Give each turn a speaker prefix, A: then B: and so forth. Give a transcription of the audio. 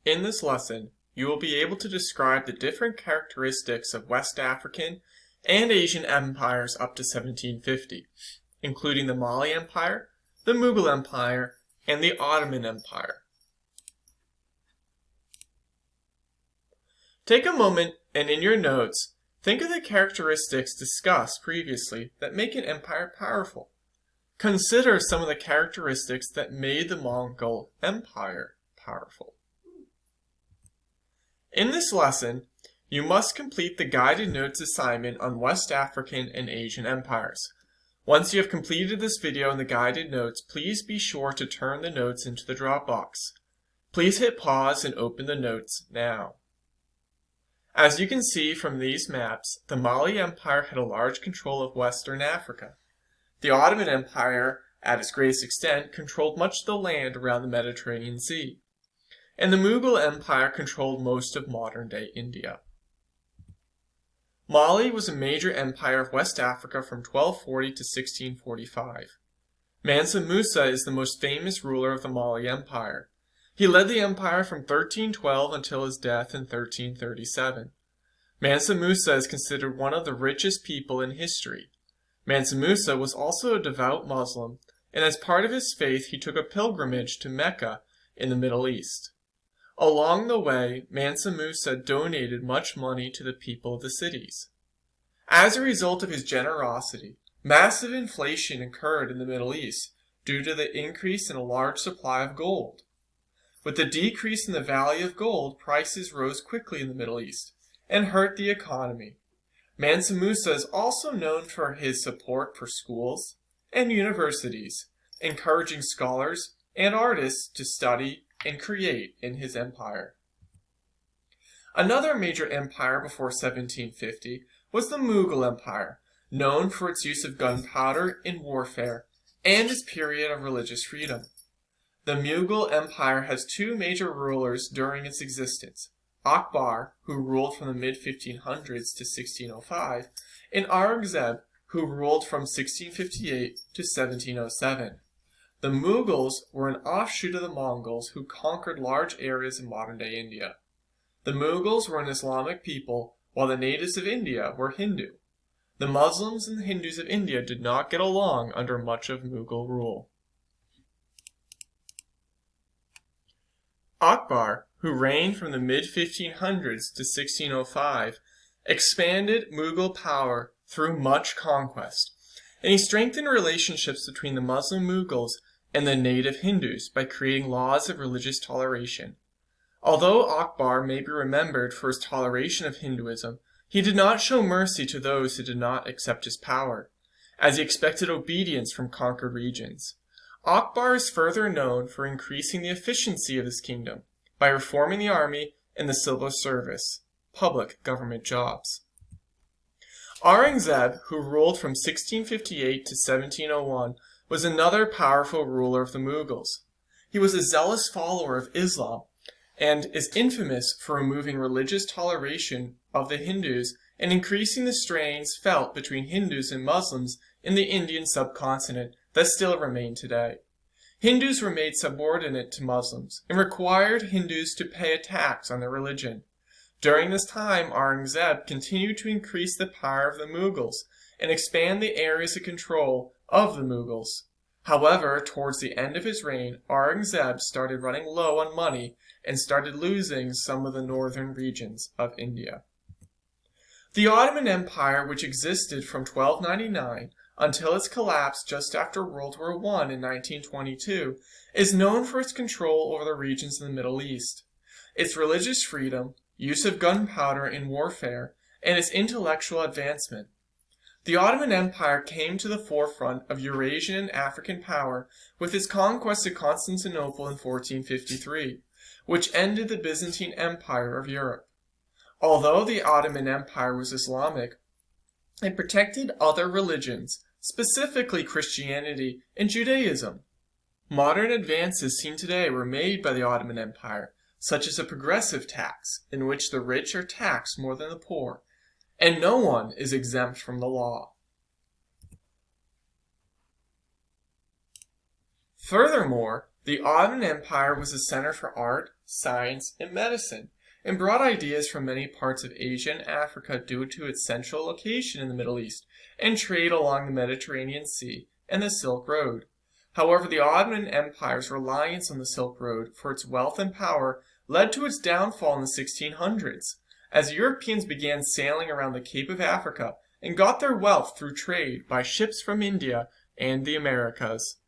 A: In this lesson, you will be able to describe the different characteristics of West African and Asian empires up to 1750, including the Mali Empire, the Mughal Empire, and the Ottoman Empire. Take a moment and in your notes, think of the characteristics discussed previously that make an empire powerful. Consider some of the characteristics that made the Mongol Empire powerful. In this lesson, you must complete the guided notes assignment on West African and Asian empires. Once you have completed this video and the guided notes, please be sure to turn the notes into the Dropbox. Please hit pause and open the notes now. As you can see from these maps, the Mali Empire had a large control of Western Africa. The Ottoman Empire, at its greatest extent, controlled much of the land around the Mediterranean Sea. And the Mughal Empire controlled most of modern-day India. Mali was a major empire of West Africa from 1240 to 1645. Mansa Musa is the most famous ruler of the Mali Empire. He led the empire from 1312 until his death in 1337. Mansa Musa is considered one of the richest people in history. Mansa Musa was also a devout Muslim, and as part of his faith he took a pilgrimage to Mecca in the Middle East. Along the way, Mansa Musa donated much money to the people of the cities. As a result of his generosity, massive inflation occurred in the Middle East due to the increase in a large supply of gold. With the decrease in the value of gold, prices rose quickly in the Middle East and hurt the economy. Mansa Musa is also known for his support for schools and universities, encouraging scholars and artists to study and create in his empire. Another major empire before 1750 was the Mughal Empire, known for its use of gunpowder in warfare and its period of religious freedom. The Mughal Empire has two major rulers during its existence: Akbar, who ruled from the mid-1500s to 1605, and Aurangzeb, who ruled from 1658 to 1707. The Mughals were an offshoot of the Mongols who conquered large areas in modern-day India. The Mughals were an Islamic people, while the natives of India were Hindu. The Muslims and the Hindus of India did not get along under much of Mughal rule. Akbar, who reigned from the mid-1500s to 1605, expanded Mughal power through much conquest, and he strengthened relationships between the Muslim Mughals and the native Hindus by creating laws of religious toleration. Although Akbar may be remembered for his toleration of Hinduism, he did not show mercy to those who did not accept his power, as he expected obedience from conquered regions. Akbar is further known for increasing the efficiency of his kingdom by reforming the army and the civil service, public government jobs. Aurangzeb, who ruled from 1658 to 1701, was another powerful ruler of the Mughals. He was a zealous follower of Islam and is infamous for removing religious toleration of the Hindus and increasing the strains felt between Hindus and Muslims in the Indian subcontinent that still remain today. Hindus were made subordinate to Muslims and required Hindus to pay a tax on their religion. During this time, Aurangzeb continued to increase the power of the Mughals and expand the areas of control of the Mughals. However, towards the end of his reign, Aurangzeb started running low on money and started losing some of the northern regions of India. The Ottoman Empire, which existed from 1299 until its collapse just after World War I in 1922, is known for its control over the regions in the Middle East. Its religious freedom, use of gunpowder in warfare, and its intellectual advancement. The Ottoman Empire came to the forefront of Eurasian and African power with its conquest of Constantinople in 1453, which ended the Byzantine Empire of Europe. Although the Ottoman Empire was Islamic, it protected other religions, specifically Christianity and Judaism. Modern advances seen today were made by the Ottoman Empire, such as a progressive tax, in which the rich are taxed more than the poor, and no one is exempt from the law. Furthermore, the Ottoman Empire was a center for art, science, and medicine, and brought ideas from many parts of Asia and Africa due to its central location in the Middle East and trade along the Mediterranean Sea and the Silk Road. However, the Ottoman Empire's reliance on the Silk Road for its wealth and power led to its downfall in the 1600s, as Europeans began sailing around the Cape of Africa and got their wealth through trade by ships from India and the Americas.